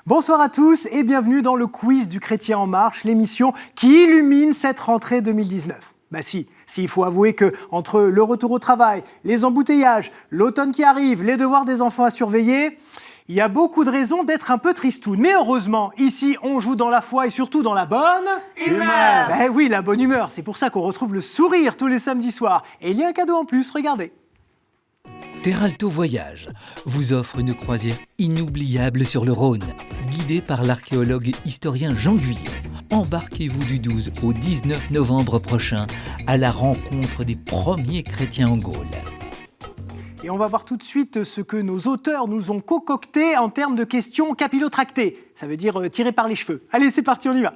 Bonsoir à tous et bienvenue dans le quiz du Chrétien en marche, l'émission qui illumine cette rentrée 2019. Il faut avouer que entre le retour au travail, les embouteillages, l'automne qui arrive, les devoirs des enfants à surveiller, il y a beaucoup de raisons d'être un peu tristoun. Mais heureusement, ici, on joue dans la foi et surtout dans la bonne humeur. Oui, la bonne humeur. C'est pour ça qu'on retrouve le sourire tous les samedis soirs. Et il y a un cadeau en plus, regardez. Teralto Voyage vous offre une croisière inoubliable sur le Rhône, guidée par l'archéologue et historien Jean Guyot. Embarquez-vous du 12 au 19 novembre prochain à la rencontre des premiers chrétiens en Gaule. Et on va voir tout de suite ce que nos auteurs nous ont concocté en termes de questions capillotractées. Ça veut dire tirées par les cheveux. Allez, c'est parti, on y va.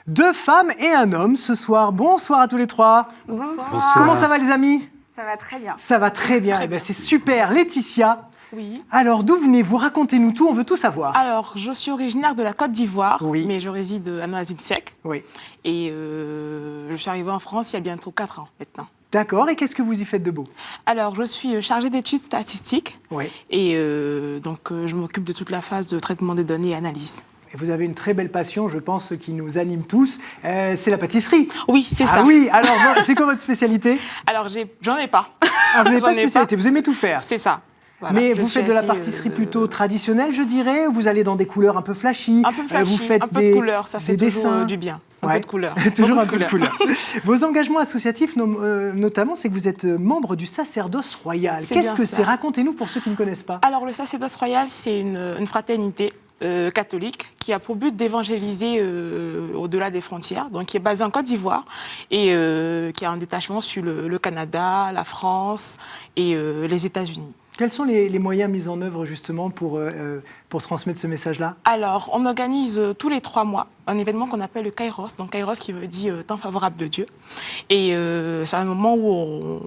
Deux femmes et un homme ce soir. Bonsoir à tous les trois. Bonsoir. Comment ça va les amis ? Ça va très bien. Ça va très bien. C'est super. Laetitia. Oui. Alors, d'où venez-vous ? Racontez-nous tout, on veut tout savoir. Alors, je suis originaire de la Côte d'Ivoire, Oui. mais je réside à Noisy-le-Sec. Oui. Et je suis arrivée en France il y a bientôt 4 ans maintenant. D'accord. Et qu'est-ce que vous y faites de beau ? Alors, je suis chargée d'études statistiques. Oui. Et je m'occupe de toute la phase de traitement des données et analyse. Et vous avez une très belle passion, je pense, qui nous anime tous. C'est la pâtisserie. Oui, c'est ça. Ah oui. Alors, c'est quoi votre spécialité ? Alors, j'en ai pas. Ah, vous n'avez pas de J'en ai spécialité, vous aimez tout faire. C'est ça. Voilà, Mais je vous suis faites de la assez, pâtisserie plutôt traditionnelle, je dirais, ou vous allez dans des couleurs un peu flashy. Un peu flashy, vous faites un peu de couleur, ça fait des toujours dessins. du bien. Un Ouais. peu de couleur. Toujours Beaucoup un peu de couleur. Vos engagements associatifs, notamment, c'est que vous êtes membre du sacerdoce royal. C'est Qu'est-ce bien que ça. c'est ? Racontez-nous pour ceux qui ne connaissent pas. Alors, le sacerdoce royal, c'est une fraternité catholique qui a pour but d'évangéliser au-delà des frontières, donc qui est basée en Côte d'Ivoire et qui a un détachement sur le Canada, la France et les États-Unis. Quels sont les moyens mis en œuvre justement pour transmettre ce message-là ? Alors, on organise tous les 3 mois un événement qu'on appelle le Kairos, donc Kairos qui veut dire temps favorable de Dieu. Et c'est un moment où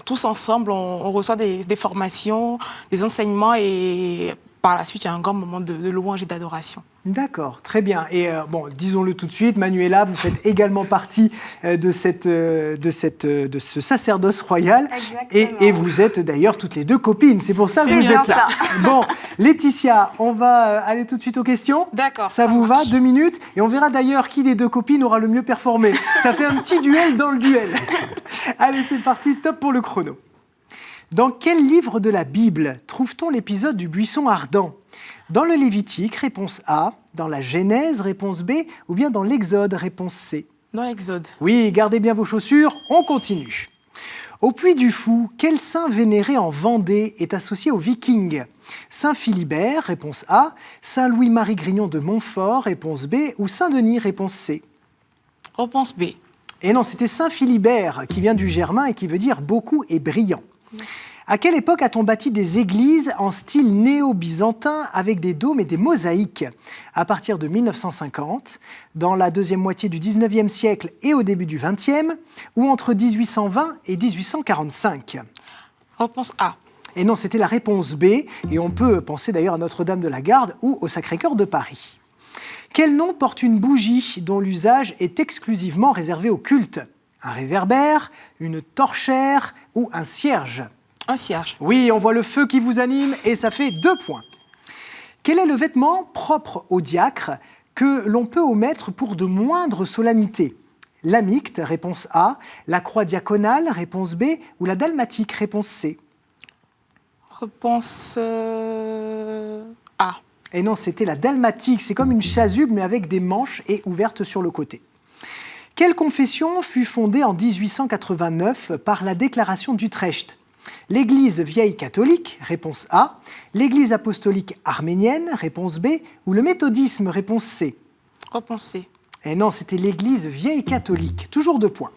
tous ensemble, on reçoit des formations, des enseignements et par la suite, il y a un grand moment de louange et d'adoration. D'accord, très bien. Et disons-le tout de suite, Manuela, vous faites également partie de ce sacerdoce royal. Et vous êtes d'ailleurs toutes les deux copines. C'est pour ça que vous êtes là. Bon, Laetitia, on va aller tout de suite aux questions. D'accord. Ça vous va, 2 minutes. Et on verra d'ailleurs qui des deux copines aura le mieux performé. Ça fait un petit duel dans le duel. Allez, c'est parti, top pour le chrono. Dans quel livre de la Bible trouve-t-on l'épisode du buisson ardent ? Dans le Lévitique, réponse A. Dans la Genèse, réponse B. Ou bien dans l'Exode, réponse C. Dans l'Exode. Oui, gardez bien vos chaussures, on continue. Au Puy du Fou, quel saint vénéré en Vendée est associé aux Vikings ? Saint Philibert, réponse A. Saint Louis-Marie Grignon de Montfort, réponse B. Ou Saint Denis, réponse C. Réponse B. Et non, c'était Saint Philibert, qui vient du germain et qui veut dire beaucoup et brillant. À quelle époque a-t-on bâti des églises en style néo-byzantin avec des dômes et des mosaïques ? À partir de 1950, dans la deuxième moitié du 19e siècle et au début du 20e, ou entre 1820 et 1845 ? Réponse A. Et non, c'était la réponse B, et on peut penser d'ailleurs à Notre-Dame de la Garde ou au Sacré-Cœur de Paris. Quel nom porte une bougie dont l'usage est exclusivement réservé au culte ? Un réverbère, une torchère ou un cierge ? Un cierge. Oui, on voit le feu qui vous anime et ça fait 2 points. Quel est le vêtement propre au diacre que l'on peut omettre pour de moindres solennités ? L'amicte, réponse A, la croix diaconale, réponse B, ou la dalmatique, réponse C. Réponse A. Et non, c'était la dalmatique, c'est comme une chasuble mais avec des manches et ouverte sur le côté. Quelle confession fut fondée en 1889 par la Déclaration d'Utrecht ? L'Église vieille catholique, réponse A, l'Église apostolique arménienne, réponse B, ou le méthodisme, réponse C. Réponse C. Et non, c'était l'Église vieille catholique, toujours 2 points.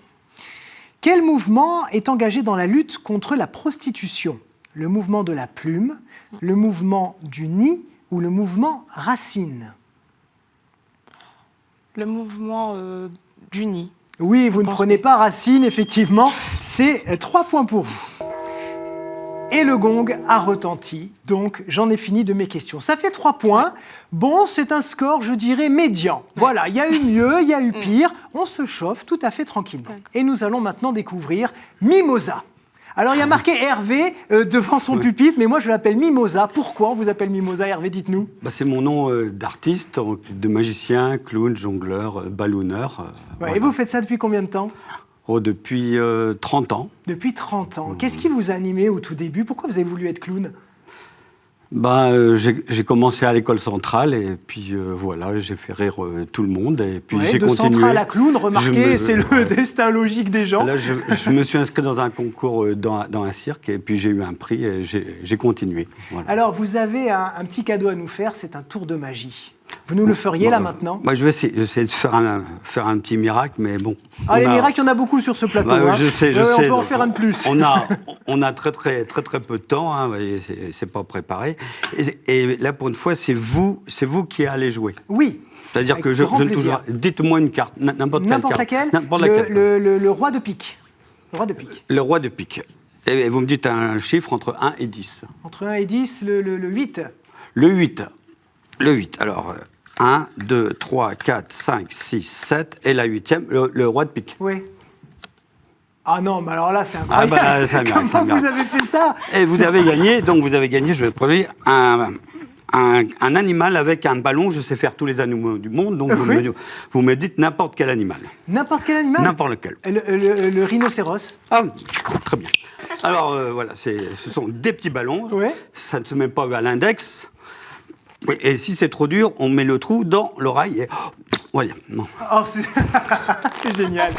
Quel mouvement est engagé dans la lutte contre la prostitution ? Le mouvement de la plume, le mouvement du nid ou le mouvement Racine ? Le mouvement du nid. Oui, vous ne prenez pas Racine, effectivement. C'est 3 points pour vous. Et le gong a retenti, donc j'en ai fini de mes questions. Ça fait 3 points. Bon, c'est un score, je dirais, médian. Voilà, il y a eu mieux, il y a eu pire. On se chauffe tout à fait tranquillement. Et nous allons maintenant découvrir Mimosa. Alors, il y a marqué Hervé devant son pupitre, mais moi, je l'appelle Mimosa. Pourquoi on vous appelle Mimosa, Hervé? Dites-nous. Bah, c'est mon nom d'artiste, de magicien, clown, jongleur, ballonneur. Ouais, et vous faites ça depuis combien de temps? Oh, depuis 30 ans. Depuis 30 ans. Qu'est-ce qui vous a animé au tout début? Pourquoi vous avez voulu être clown? J'ai commencé à l'école centrale et puis voilà, j'ai fait rire tout le monde et puis Ouais, j'ai de continué. centrale à clown, remarquez, c'est le destin logique des gens. Là, je me suis inscrit dans un concours dans un cirque et puis j'ai eu un prix et j'ai continué. Voilà. Alors, vous avez un petit cadeau à nous faire, c'est un tour de magie. Vous nous le feriez là maintenant? Moi, je vais essayer de faire un petit miracle, mais bon. Ah, les miracles, il y en a beaucoup sur ce plateau. Bah, hein. je sais. On peut en Donc, faire un de plus. On a très peu de temps, hein, et c'est pas préparé. Et là, pour une fois, c'est vous qui allez jouer. Oui. C'est-à-dire Avec que je grand ne plaisir. touche. Dites-moi une carte, n'importe quelle carte. laquelle N'importe laquelle. Le roi de pique. Le roi de pique. Le roi de pique. Et vous me dites un chiffre entre 1 et 10. Entre 1 et 10, le 8. Le 8. Le 8. Alors, 1, 2, 3, 4, 5, 6, 7. Et la 8e, le roi de pique. Oui. Ah non, mais alors là, c'est incroyable. Ah bah, ça mérite, ça Comment vous mérite. avez fait ça? Et vous avez gagné, je vais produire un animal avec un ballon. Je sais faire tous les animaux du monde, donc Oui. vous me dites n'importe quel animal. N'importe quel animal? N'importe lequel. Le rhinocéros. Ah, très bien. Alors voilà, ce sont des petits ballons. Ouais. Ça ne se met pas à l'index. Oui, et si c'est trop dur, on met le trou dans l'oreille et voilà. Non. Oh, c'est c'est génial.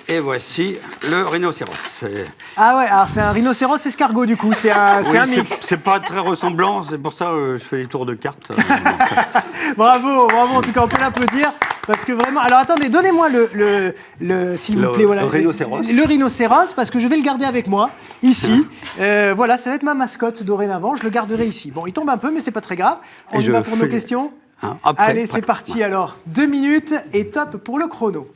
Et voici le rhinocéros. Ah ouais, alors c'est un rhinocéros escargot du coup, c'est un mix. C'est pas très ressemblant, c'est pour ça que je fais des tours de cartes. Bravo, en tout cas on peut l'applaudir. Parce que vraiment... Alors attendez, donnez-moi s'il vous plaît. Voilà, le rhinocéros. Le rhinocéros, parce que je vais le garder avec moi, ici. Voilà, ça va être ma mascotte dorénavant, je le garderai ici. Bon, il tombe un peu, mais c'est pas très grave. On y va pour nos questions. Allez, c'est parti alors. 2 minutes et top pour le chrono.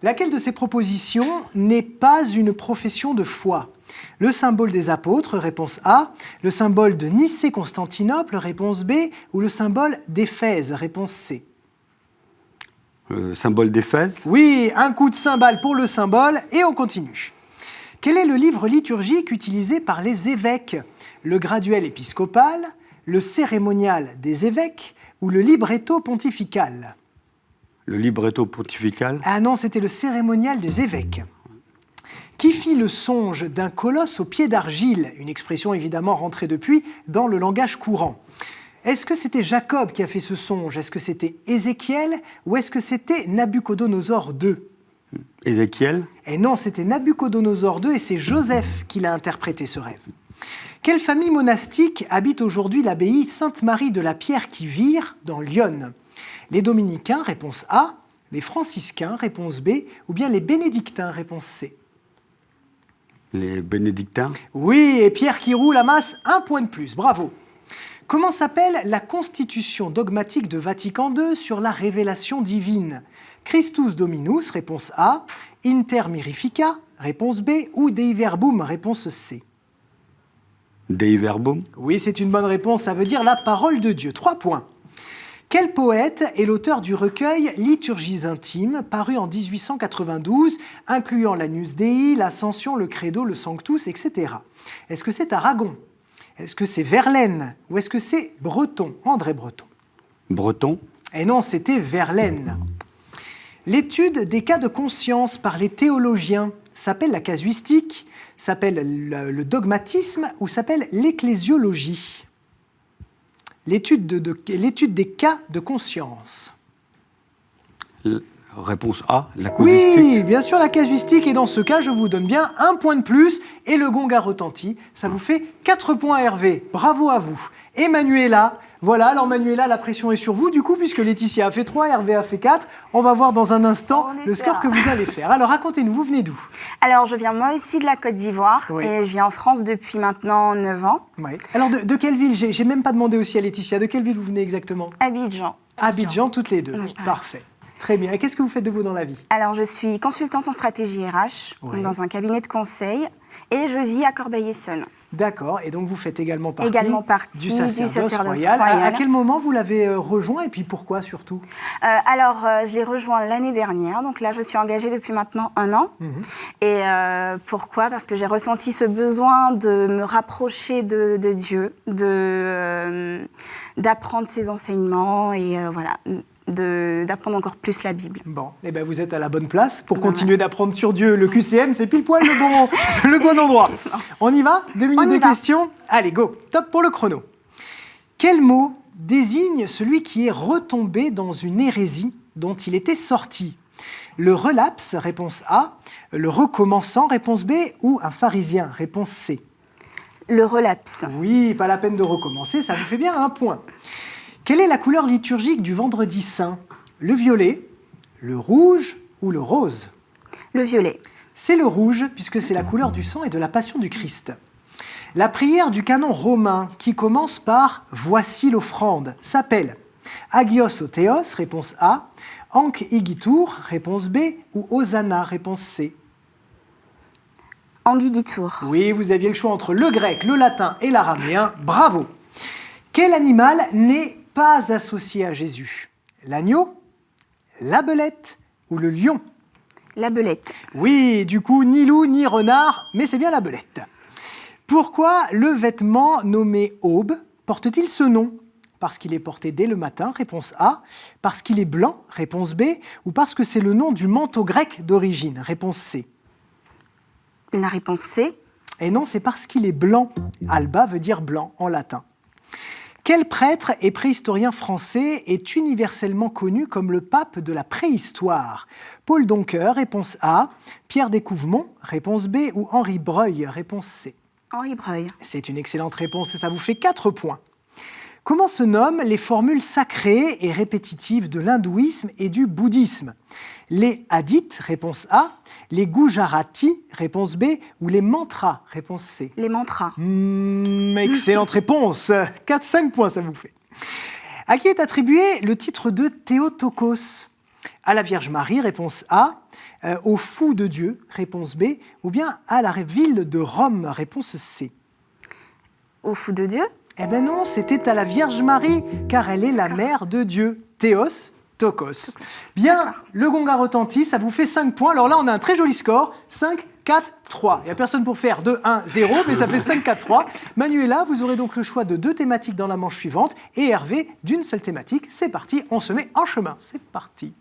Laquelle de ces propositions n'est pas une profession de foi? Le symbole des apôtres, réponse A. Le symbole de Nicée-Constantinople, réponse B. Ou le symbole d'Éphèse, réponse C. Le symbole d'Éphèse. Oui, un coup de cymbale pour le symbole et on continue. Quel est le livre liturgique utilisé par les évêques? Le graduel épiscopal, le cérémonial des évêques ou le libretto pontifical? Le libretto pontifical. Ah non, c'était le cérémonial des évêques. Qui fit le songe d'un colosse au pied d'argile? Une expression évidemment rentrée depuis dans le langage courant. Est-ce que c'était Jacob qui a fait ce songe? Est-ce que c'était Ézéchiel? Ou est-ce que c'était Nabuchodonosor II? Ézéchiel. Et non, c'était Nabuchodonosor II et c'est Joseph qui l'a interprété ce rêve. Quelle famille monastique habite aujourd'hui l'abbaye Sainte-Marie de la Pierre qui vire dans l'Yonne? Les dominicains, réponse A. Les franciscains, réponse B. Ou bien les bénédictins, réponse C. Les bénédictins. Oui, et Pierre qui roule amasse 1 point de plus. Bravo. Comment s'appelle la constitution dogmatique de Vatican II sur la révélation divine? Christus Dominus, réponse A. Inter Mirifica, réponse B. Ou Dei Verbum, réponse C. Dei Verbum. Oui, c'est une bonne réponse. Ça veut dire la parole de Dieu. 3 points. Quel poète est l'auteur du recueil Liturgies intimes, paru en 1892, incluant l'Agnus Dei, l'Ascension, le Credo, le Sanctus, etc. Est-ce que c'est Aragon? Est-ce que c'est Verlaine? Ou est-ce que c'est Breton? André Breton. Breton. Et non, c'était Verlaine. L'étude des cas de conscience par les théologiens s'appelle la casuistique, s'appelle le dogmatisme ou s'appelle l'ecclésiologie? L'étude des cas de conscience. Réponse A, la casuistique. Oui, bien sûr, la casuistique. Et dans ce cas, je vous donne bien 1 point de plus. Et le gong a retenti. Ça vous fait 4 points Hervé. Bravo à vous. Et Manuela. Voilà, alors Manuela, la pression est sur vous, du coup, puisque Laetitia a fait 3, Hervé a fait 4. On va voir dans un instant le score que vous allez faire. Alors, racontez-nous, vous venez d'où? Alors, je viens moi aussi de la Côte d'Ivoire Oui. et je vis en France depuis maintenant 9 ans. Oui. Alors, de quelle ville? J'ai même pas demandé aussi à Laetitia. De quelle ville vous venez exactement? Abidjan. Abidjan, toutes les deux. Oui. Parfait. Très bien. Et qu'est-ce que vous faites de beau dans la vie? Alors, je suis consultante en stratégie RH Oui. dans un cabinet de conseil et je vis à Corbeil-Essonnes. D'accord. Et donc, vous faites également partie, du sacerdoce sacerdoce royal. À quel moment vous l'avez rejoint et puis pourquoi surtout? Je l'ai rejoint l'année dernière. Donc là, je suis engagée depuis maintenant 1 an. Et pourquoi? Parce que j'ai ressenti ce besoin de me rapprocher de Dieu, d'apprendre ses enseignements et d'apprendre encore plus la Bible. Bon, eh ben vous êtes à la bonne place pour continuer d'apprendre sur Dieu. Le QCM, c'est pile poil le bon endroit. On y va? 2 minutes de questions. Allez, go. Top pour le chrono. Quel mot désigne celui qui est retombé dans une hérésie dont il était sorti? Le relapse, réponse A. Le recommençant, réponse B. Ou un pharisien, réponse C. Le relapse. Oui, pas la peine de recommencer, ça vous fait bien 1 point. Quelle est la couleur liturgique du vendredi saint? Le violet, le rouge ou le rose? Le violet. C'est le rouge, puisque c'est la couleur du sang et de la passion du Christ. La prière du canon romain, qui commence par « Voici l'offrande », s'appelle Agios o Théos, réponse A, Ank Igitur, réponse B, ou Hosanna, réponse C. Anguigitour. Oui, vous aviez le choix entre le grec, le latin et l'araméen. Bravo! Quel animal n'est pas associé à Jésus? L'agneau, la belette ou le lion? La belette. Oui, du coup, ni loup ni renard, mais c'est bien la belette. Pourquoi le vêtement nommé aube porte-t-il ce nom? Parce qu'il est porté dès le matin, réponse A. Parce qu'il est blanc, réponse B. Ou parce que c'est le nom du manteau grec d'origine, réponse C. La réponse C. Et non, c'est parce qu'il est blanc. Alba veut dire blanc en latin. Quel prêtre et préhistorien français est universellement connu comme le pape de la préhistoire? Paul Doncker, réponse A. Pierre Découvemont, réponse B. Ou Henri Breuil, réponse C. Henri Breuil. C'est une excellente réponse et ça vous fait 4 points. Comment se nomment les formules sacrées et répétitives de l'hindouisme et du bouddhisme? Les hadiths, réponse A, les gujarati, réponse B, ou les mantras, réponse C. Les mantras. Excellente réponse. 4-5 points, ça vous fait. À qui est attribué le titre de Théotokos? À la Vierge Marie, réponse A, au fou de Dieu, réponse B, ou bien à la ville de Rome, réponse C. Au fou de Dieu? Eh bien non, c'était à la Vierge Marie, car elle est la mère de Dieu. Théos, Tokos. Bien, le gong a retenti, ça vous fait 5 points. Alors là, on a un très joli score, 5, 4, 3. Il n'y a personne pour faire 2, 1, 0, mais ça fait 5, 4, 3. Manuela, vous aurez donc le choix de 2 thématiques dans la manche suivante, et Hervé, d'une seule thématique. C'est parti, on se met en chemin. C'est parti.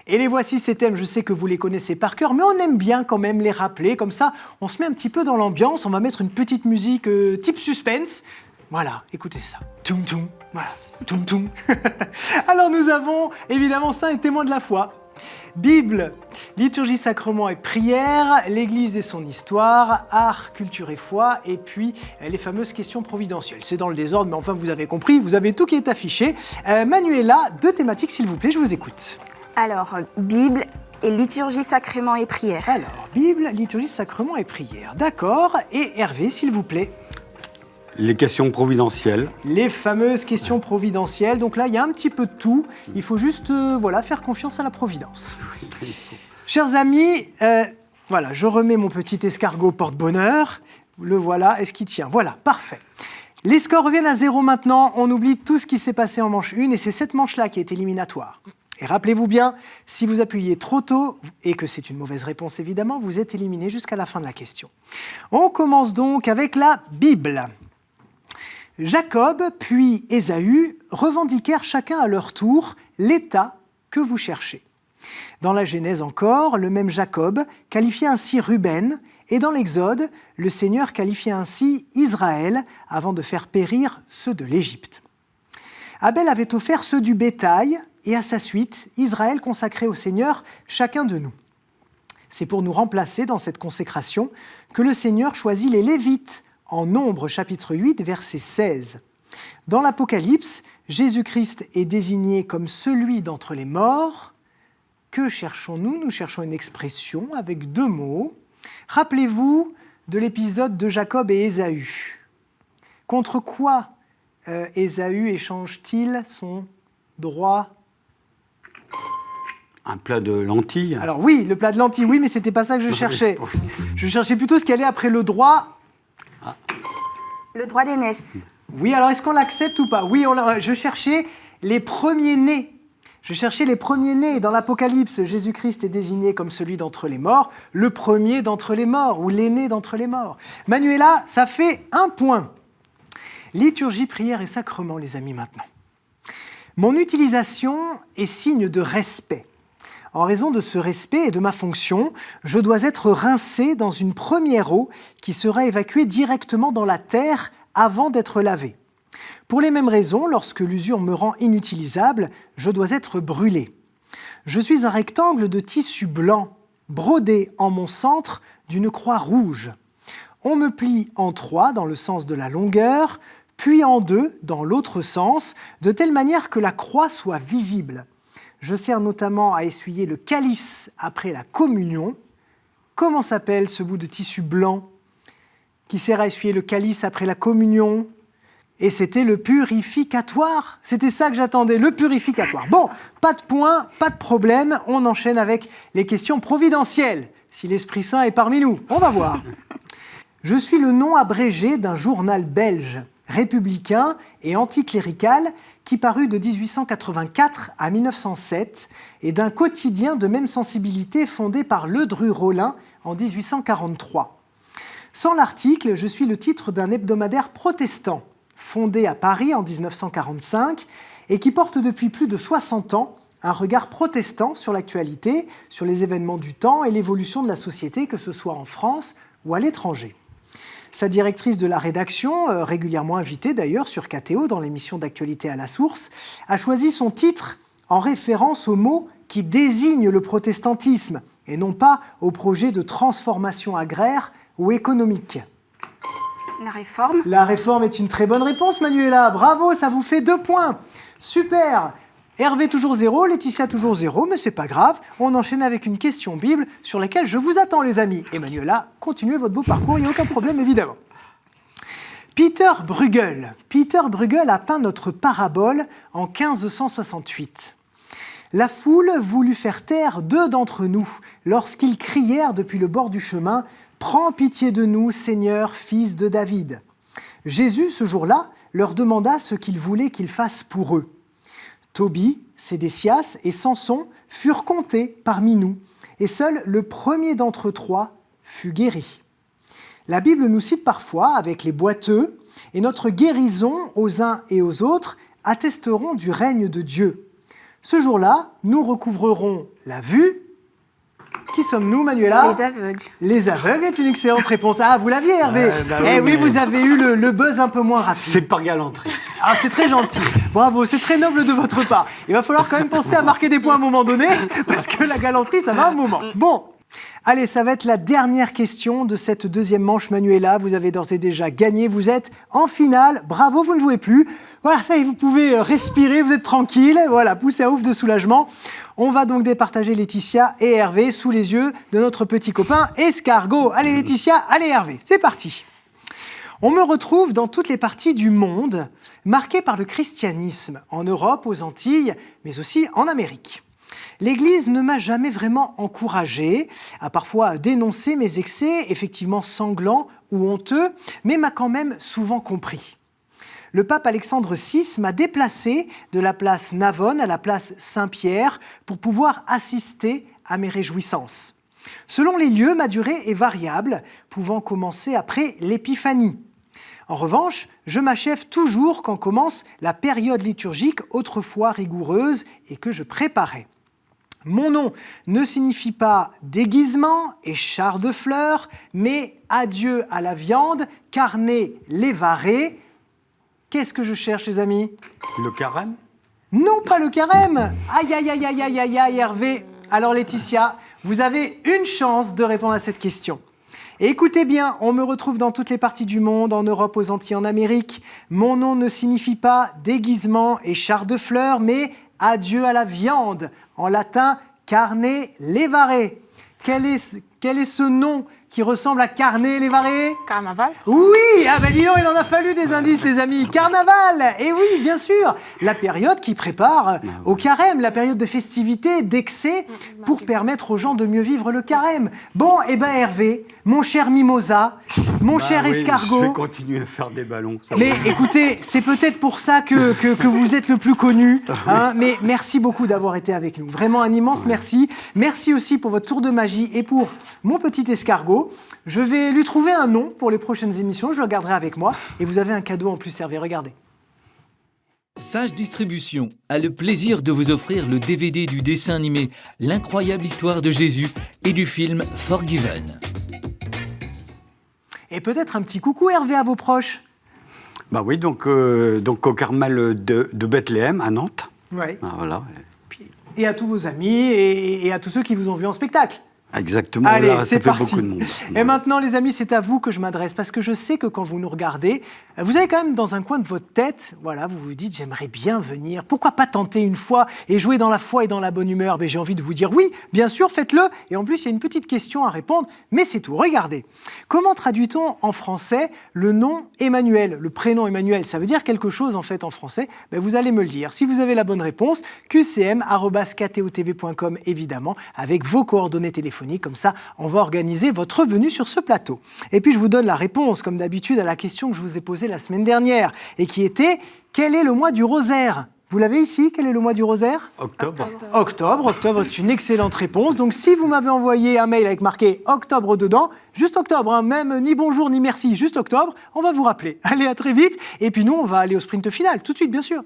Et les voici ces thèmes, je sais que vous les connaissez par cœur, mais on aime bien quand même les rappeler, comme ça on se met un petit peu dans l'ambiance, on va mettre une petite musique type suspense. Voilà, écoutez ça. Toum toum, voilà, toum toum. Alors nous avons évidemment saints et témoins de la foi. Bible, liturgie, sacrement et prière, l'Église et son histoire, art, culture et foi, et puis les fameuses questions providentielles. C'est dans le désordre, mais enfin vous avez compris, vous avez tout qui est affiché. Manuela, 2 thématiques s'il vous plaît, je vous écoute. Alors, Bible et liturgie, sacrement et prière. Alors, Bible, liturgie, sacrement et prière. D'accord. Et Hervé, s'il vous plaît. Les questions providentielles. Les fameuses questions providentielles. Donc là, il y a un petit peu de tout. Il faut juste faire confiance à la providence. Chers amis, voilà, je remets mon petit escargot porte-bonheur. Le voilà. Est-ce qu'il tient? Voilà, parfait. Les scores reviennent à 0 maintenant. On oublie tout ce qui s'est passé en manche 1 et c'est cette manche-là qui est éliminatoire. Et rappelez-vous bien, si vous appuyez trop tôt, et que c'est une mauvaise réponse évidemment, vous êtes éliminé jusqu'à la fin de la question. On commence donc avec la Bible. Jacob puis Ésaü revendiquèrent chacun à leur tour l'état que vous cherchez. Dans la Genèse encore, le même Jacob qualifiait ainsi Ruben, et dans l'Exode, le Seigneur qualifiait ainsi Israël avant de faire périr ceux de l'Égypte. Abel avait offert ceux du bétail, et à sa suite, Israël consacrait au Seigneur chacun de nous. C'est pour nous remplacer dans cette consécration que le Seigneur choisit les Lévites, en Nombre chapitre 8, verset 16. Dans l'Apocalypse, Jésus-Christ est désigné comme celui d'entre les morts. Que cherchons-nous? Nous cherchons une expression avec 2 mots. Rappelez-vous de l'épisode de Jacob et Ésaü. Contre quoi Ésaü échange-t-il son droit? Un plat de lentilles. Alors oui, le plat de lentilles, oui, mais c'était pas ça que je cherchais. Je cherchais plutôt ce qui allait après le droit. Le droit d'aînesse. Oui, alors est-ce qu'on l'accepte ou pas? Oui, je cherchais les premiers-nés. Je cherchais les premiers-nés. Dans l'Apocalypse, Jésus-Christ est désigné comme celui d'entre les morts, le premier d'entre les morts, ou l'aîné d'entre les morts. Manuela, ça fait 1 point. Liturgie, prière et sacrement, les amis, maintenant. Mon utilisation est signe de respect. En raison de ce respect et de ma fonction, je dois être rincé dans une première eau qui sera évacuée directement dans la terre avant d'être lavé. Pour les mêmes raisons, lorsque l'usure me rend inutilisable, je dois être brûlé. Je suis un rectangle de tissu blanc, brodé en mon centre d'une croix rouge. On me plie en 3 dans le sens de la longueur, puis en 2 dans l'autre sens, de telle manière que la croix soit visible. Je sers notamment à essuyer le calice après la communion. Comment s'appelle ce bout de tissu blanc qui sert à essuyer le calice après la communion? Et c'était le purificatoire. C'était ça que j'attendais, le purificatoire. Bon, pas de point, pas de problème. On enchaîne avec les questions providentielles. Si l'Esprit Saint est parmi nous, on va voir. Je suis le nom abrégé d'un journal belge, républicain et anticlérical, qui parut de 1884 à 1907, et d'un quotidien de même sensibilité fondé par Ledru-Rollin en 1843. Sans l'article, je suis le titre d'un hebdomadaire protestant, fondé à Paris en 1945, et qui porte depuis plus de 60 ans un regard protestant sur l'actualité, sur les événements du temps et l'évolution de la société, que ce soit en France ou à l'étranger. Sa directrice de la rédaction, régulièrement invitée d'ailleurs sur KTO dans l'émission d'actualité à la source, a choisi son titre en référence au mot qui désigne le protestantisme et non pas au projet de transformation agraire ou économique. La réforme. La réforme est une très bonne réponse, Manuela. Bravo, ça vous fait 2 points. Super. Hervé toujours 0, Laetitia toujours 0, mais c'est pas grave. On enchaîne avec une question Bible sur laquelle je vous attends, les amis. Et Manuela, continuez votre beau parcours, il n'y a aucun problème, évidemment. Peter Bruegel a peint notre parabole en 1568. La foule voulut faire taire 2 d'entre nous lorsqu'ils crièrent depuis le bord du chemin « Prends pitié de nous, Seigneur, fils de David ». Jésus, ce jour-là, leur demanda ce qu'ils voulaient qu'ils fassent pour eux. Tobie, Sédécias et Samson furent comptés parmi nous, et seul le premier d'entre 3 fut guéri. La Bible nous cite parfois avec les boiteux, et notre guérison aux uns et aux autres attesteront du règne de Dieu. Ce jour-là, nous recouvrerons la vue. Qui sommes-nous, Manuela? Les aveugles. Les aveugles est une excellente réponse. Ah, vous l'aviez, Hervé? Oui, vous avez eu le buzz un peu moins rapide. C'est par galanterie. Ah, c'est très gentil. Bravo, c'est très noble de votre part. Il va falloir quand même penser à marquer des points à un moment donné, parce que la galanterie, ça va un moment. Bon, allez, ça va être la dernière question de cette 2e manche, Manuela. Vous avez d'ores et déjà gagné. Vous êtes en finale. Bravo, vous ne jouez plus. Voilà, ça y est, vous pouvez respirer, vous êtes tranquille. Voilà, poussez à ouf de soulagement. On va donc départager Laetitia et Hervé sous les yeux de notre petit copain Escargot. Allez Laetitia, allez Hervé, c'est parti. On me retrouve dans toutes les parties du monde marquées par le christianisme, en Europe, aux Antilles, mais aussi en Amérique. L'Église ne m'a jamais vraiment encouragé, a parfois dénoncé mes excès, effectivement sanglants ou honteux, mais m'a quand même souvent compris. Le pape Alexandre VI m'a déplacé de la place Navone à la place Saint-Pierre pour pouvoir assister à mes réjouissances. Selon les lieux, ma durée est variable, pouvant commencer après l'Épiphanie. En revanche, je m'achève toujours quand commence la période liturgique autrefois rigoureuse et que je préparais. Mon nom ne signifie pas déguisement et char de fleurs, mais adieu à la viande, carnet lévaré. Qu'est-ce que je cherche, les amis? Le carême? Non, pas le carême. Aïe, aïe, aïe, aïe, aïe, aïe, aïe, Hervé. Alors, Laetitia, vous avez une chance de répondre à cette question. Et écoutez bien, on me retrouve dans toutes les parties du monde, en Europe, aux Antilles, en Amérique. Mon nom ne signifie pas déguisement et char de fleurs, mais adieu à la viande. En latin, carne levare. Quelle Quel est ce nom qui ressemble à Carnet Lévaré? Carnaval. Oui, ah ben dis donc, il en a fallu des indices, les amis. Carnaval, et oui, bien sûr, la période qui prépare au carême, la période de festivité, d'excès, pour permettre aux gens de mieux vivre le carême. Bon, eh ben Hervé, mon cher Mimosa, mon cher oui, escargot. Je vais continuer à faire des ballons. Ça Mais va. écoutez, c'est peut-être pour ça que vous êtes le plus connu. Hein, mais merci beaucoup d'avoir été avec nous. Vraiment un immense merci. Merci aussi pour votre tour de magie et pour mon petit escargot. Je vais lui trouver un nom pour les prochaines émissions. Je le garderai avec moi. Et vous avez un cadeau en plus, Hervé. Regardez. Sage Distribution a le plaisir de vous offrir le DVD du dessin animé L'incroyable histoire de Jésus et du film Forgiven. Et peut-être un petit coucou, Hervé, à vos proches. Bah oui, donc au Carmel de Bethléem, à Nantes. Ouais. Ah, voilà. Et à tous vos amis et à tous ceux qui vous ont vu en spectacle. Exactement, Allez, là, c'est ça fait parti. beaucoup de monde. Et maintenant, les amis, c'est à vous que je m'adresse, parce que je sais que quand vous nous regardez, vous avez quand même dans un coin de votre tête, voilà, vous vous dites, j'aimerais bien venir, pourquoi pas tenter une fois et jouer dans la foi et dans la bonne humeur? Mais j'ai envie de vous dire oui, bien sûr, faites-le. Et en plus, il y a une petite question à répondre, mais c'est tout. Regardez, comment traduit-on en français le nom Emmanuel, le prénom Emmanuel? Ça veut dire quelque chose en fait en français. Ben, vous allez me le dire. Si vous avez la bonne réponse, qcm@ktotv.com évidemment, avec vos coordonnées téléphoniques, comme ça, on va organiser votre venue sur ce plateau. Et puis je vous donne la réponse, comme d'habitude, à la question que je vous ai posée la semaine dernière, et qui était, quel est le mois du rosaire? Vous l'avez ici, quel est le mois du rosaire? Octobre. Octobre est une excellente réponse. Donc si vous m'avez envoyé un mail avec marqué octobre dedans, juste octobre, hein, même ni bonjour ni merci, juste octobre, on va vous rappeler. Allez, à très vite. Et puis nous, on va aller au sprint final, tout de suite, bien sûr.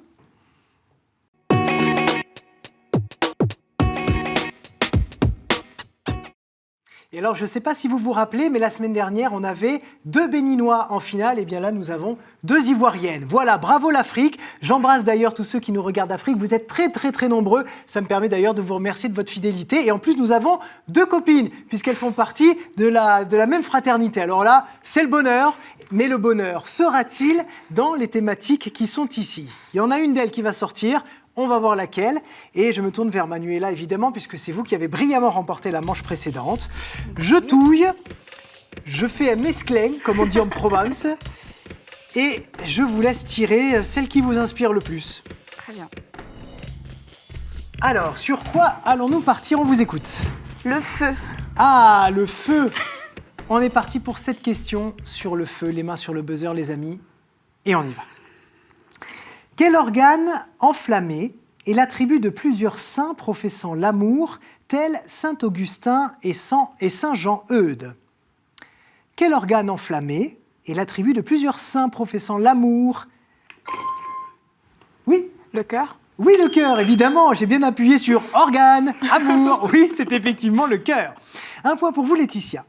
Et alors, je ne sais pas si vous vous rappelez, mais la semaine dernière, on avait 2 Béninois en finale. Et bien là, nous avons 2 Ivoiriennes. Voilà, bravo l'Afrique. J'embrasse d'ailleurs tous ceux qui nous regardent d'Afrique. Vous êtes très, très, très nombreux. Ça me permet d'ailleurs de vous remercier de votre fidélité. Et en plus, nous avons 2 copines, puisqu'elles font partie de la même fraternité. Alors là, c'est le bonheur. Mais le bonheur sera-t-il dans les thématiques qui sont ici? Il y en a une d'elles qui va sortir. On va voir laquelle. Et je me tourne vers Manuela, évidemment, puisque c'est vous qui avez brillamment remporté la manche précédente. Je touille, je fais un mesclin, comme on dit en Provence, et je vous laisse tirer celle qui vous inspire le plus. Très bien. Alors, sur quoi allons-nous partir? On vous écoute. Le feu. Ah, le feu! On est parti pour cette question sur le feu. Les mains sur le buzzer, les amis. Et on y va. Quel organe enflammé est l'attribut de plusieurs saints professant l'amour, tels saint Augustin et saint Jean-Eudes? Quel organe enflammé est l'attribut de plusieurs saints professant l'amour? Oui? Le cœur. Oui, le cœur, évidemment. J'ai bien appuyé sur organe, amour. Oui, c'est effectivement le cœur. Un point pour vous, Laetitia.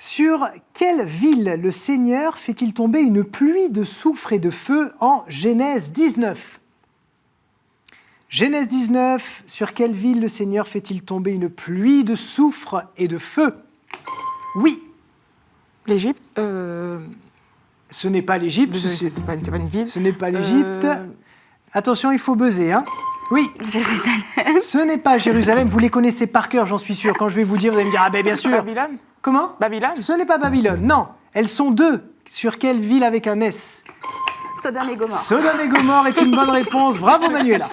Sur quelle ville le Seigneur fait-il tomber une pluie de soufre et de feu en Genèse 19? Genèse 19, sur quelle ville le Seigneur fait-il tomber une pluie de soufre et de feu? Oui. L'Égypte. Ce n'est pas l'Égypte. C'est pas une ville. Ce n'est pas l'Égypte. Attention, il faut buzzer, hein. Oui. Jérusalem. Ce n'est pas Jérusalem. Vous les connaissez par cœur, j'en suis sûr. Quand je vais vous dire, vous allez me dire, ah ben bien sûr. Babylone. Comment? Babylone. Ce n'est pas Babylone, non. Elles sont 2. Sur quelle ville avec un S? Sodome et Gomorrhe. Sodome et Gomorrhe est une bonne réponse. Bravo Manuela.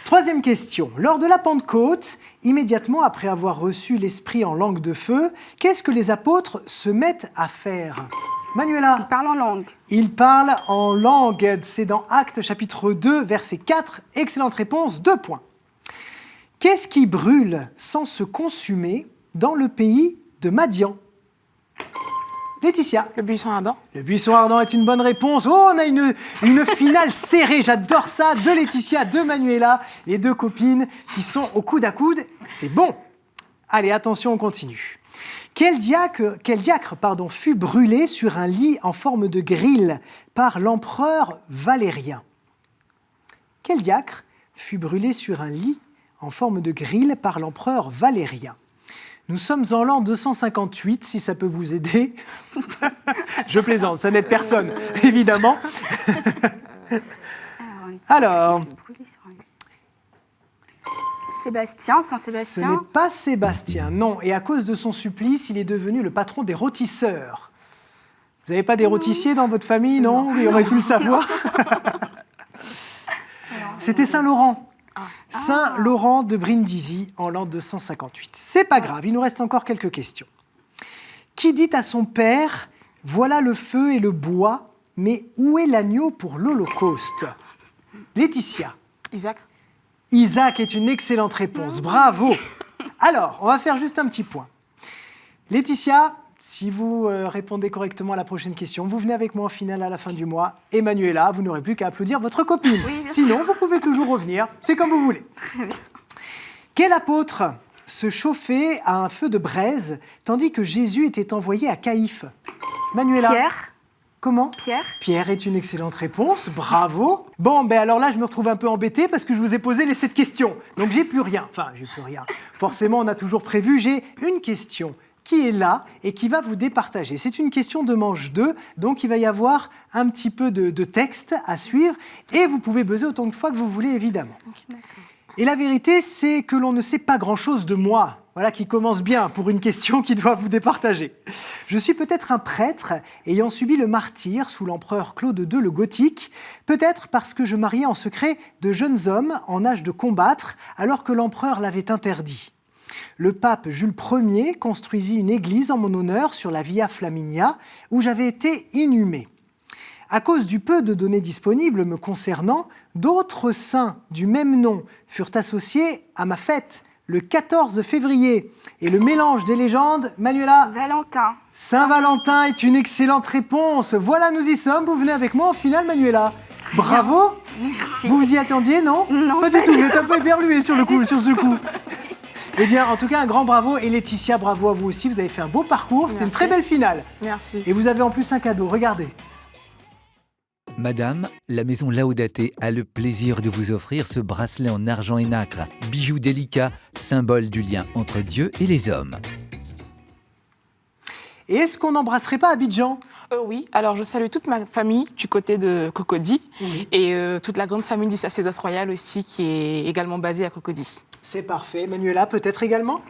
Troisième question. Lors de la Pentecôte, immédiatement après avoir reçu l'Esprit en langue de feu, qu'est-ce que les apôtres se mettent à faire? Manuela. Il parle en langue. Ils parlent en langue. C'est dans Actes chapitre 2, verset 4. Excellente réponse, 2 points. Qu'est-ce qui brûle sans se consumer dans le pays de Madian? Laetitia. Le buisson ardent. Le buisson ardent est une bonne réponse. Oh, on a une finale serrée, j'adore ça, de Laetitia, de Manuela, les 2 copines qui sont au coude à coude. C'est bon. Allez, attention, on continue. Quel diacre fut brûlé sur un lit en forme de grille par l'empereur Valérien? Quel diacre fut brûlé sur un lit en forme de grille par l'empereur Valérien? Nous sommes en l'an 258, si ça peut vous aider. Je plaisante, ça n'aide personne, évidemment. Alors, Sébastien, Ce Saint-Sébastien. n'est pas Sébastien, non. Et à cause de son supplice, il est devenu le patron des rôtisseurs. Vous n'avez pas des rôtissiers dans votre famille, non? Il aurait pu le savoir. C'était Saint-Laurent. Saint-Laurent de Brindisi en l'an 258. C'est pas grave, il nous reste encore quelques questions. Qui dit à son père « Voilà le feu et le bois, mais où est l'agneau pour l'Holocauste » Laetitia. Isaac. Isaac est une excellente réponse, bravo. Alors, on va faire juste un petit point. Laetitia, si vous répondez correctement à la prochaine question, vous venez avec moi en finale à la fin du mois. Et Manuela, vous n'aurez plus qu'à applaudir votre copine. Oui, bien Sinon, vous pouvez toujours revenir, c'est comme vous voulez. Quel apôtre se chauffait à un feu de braise tandis que Jésus était envoyé à Caïphe? Manuela. Pierre. Comment? Pierre. Pierre est une excellente réponse, bravo. Bon, ben alors là, je me retrouve un peu embêté parce que je vous ai posé les 7 questions. Donc, j'ai plus rien. Enfin, j'ai plus rien. Forcément, on a toujours prévu, j'ai une question qui est là et qui va vous départager. C'est une question de manche 2, donc il va y avoir un petit peu de texte à suivre et vous pouvez buzzer autant de fois que vous voulez, évidemment. Et la vérité, c'est que l'on ne sait pas grand-chose de moi. Voilà qui commence bien pour une question qui doit vous départager. Je suis peut-être un prêtre ayant subi le martyre sous l'empereur Claude II le Gothique, peut-être parce que je mariais en secret de jeunes hommes en âge de combattre alors que l'empereur l'avait interdit. Le pape Jules Ier construisit une église en mon honneur sur la Via Flaminia où j'avais été inhumé. À cause du peu de données disponibles me concernant, d'autres saints du même nom furent associés à ma fête, le 14 février. Et le mélange des légendes, Manuela? Valentin. Saint-Valentin est une excellente réponse. Voilà, nous y sommes. Vous venez avec moi en finale, Manuela. Bravo. Merci. Vous vous y attendiez, non? Non, Pas du tout. Vous êtes un peu éberlué sur ce coup. Eh bien, en tout cas, un grand bravo. Et Laetitia, bravo à vous aussi. Vous avez fait un beau parcours. C'était une très belle finale. Merci. Et vous avez en plus un cadeau. Regardez. Madame, la maison Laudate a le plaisir de vous offrir ce bracelet en argent et nacre, bijou délicat, symbole du lien entre Dieu et les hommes. Et est-ce qu'on n'embrasserait pas Abidjan? Oui, alors je salue toute ma famille du côté de Cocody Oui. et toute la grande famille du sacerdoce royal aussi qui est également basée à Cocody. C'est parfait. Manuela, peut-être également?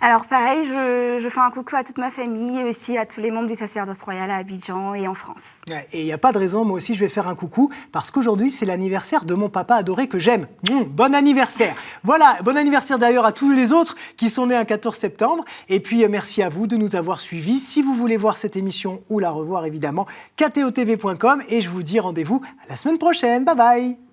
Alors pareil, je fais un coucou à toute ma famille et aussi à tous les membres du sacerdoce royal à Abidjan et en France. Ouais, et il n'y a pas de raison, moi aussi je vais faire un coucou, parce qu'aujourd'hui c'est l'anniversaire de mon papa adoré que j'aime. Bon anniversaire. Voilà, bon anniversaire d'ailleurs à tous les autres qui sont nés un 14 septembre. Et puis merci à vous de nous avoir suivis. Si vous voulez voir cette émission ou la revoir évidemment, ktotv.com et je vous dis rendez-vous à la semaine prochaine. Bye bye.